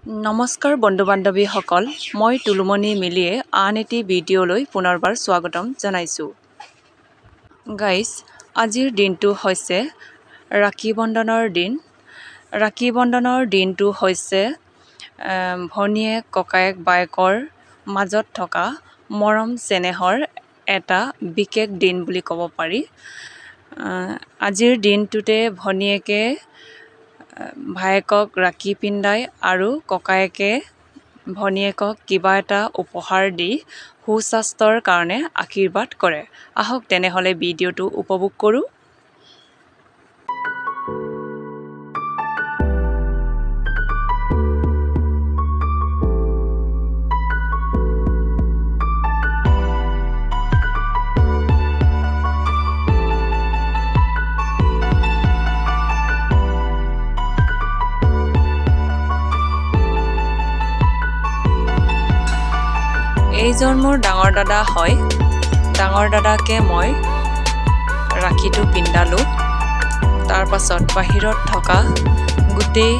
নমস্কাৰ বন্ধু বান্ধৱীসকল, মই তুলুমণি মিলিয়ে আন এটি ভিডিঅ'লৈ পুনৰবাৰ স্বাগতম জনাইছোঁ। গাইজ, আজিৰ দিনটো হৈছে ৰাখী বন্ধনৰ দিন। ৰাখী বন্ধনৰ দিনটো হৈছে ভনীয়েক, ককায়েক, বায়েকৰ মাজত থকা মৰম চেনেহৰ এটা বিশেষ দিন বুলি ক'ব পাৰি। আজিৰ দিনটোতে ভনীয়েকে ভায়েকক ৰাখী পিন্ধায় আৰু ককায়েকে ভনীয়েকক কিবা এটা উপহাৰ দি সুস্বাস্থ্যৰ কাৰণে আশীৰ্বাদ কৰে। আহক তেনেহ'লে ভিডিঅ'টো উপভোগ কৰোঁ। এইজন মোৰ ডাঙৰ দাদা হয়। ডাঙৰ দাদাকে মই ৰাখীটো পিন্ধালোঁ। তাৰ পাছত বাহিৰত থকা গোটেই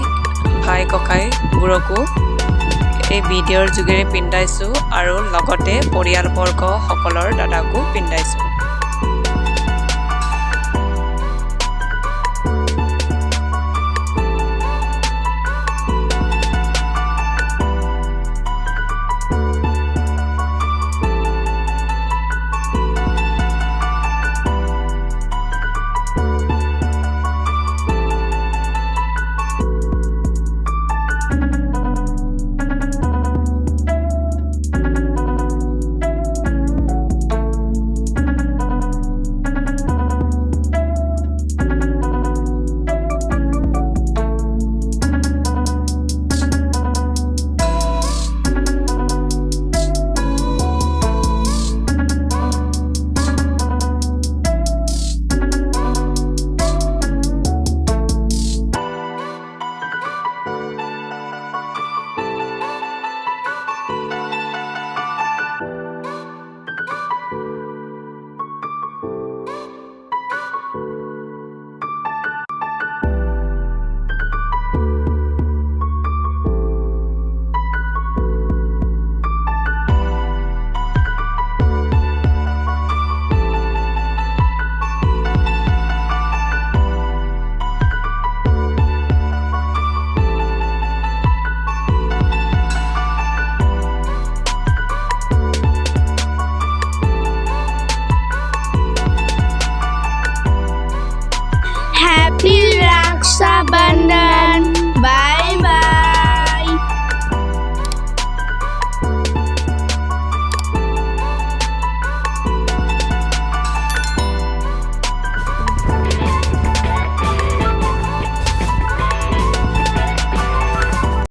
ভাই ককাইবোৰকো এই ভিডিঅ'ৰ যোগেৰে পিন্ধাইছোঁ আৰু লগতে পৰিয়ালবৰ্গসকলৰ দাদাকো পিন্ধাইছোঁ।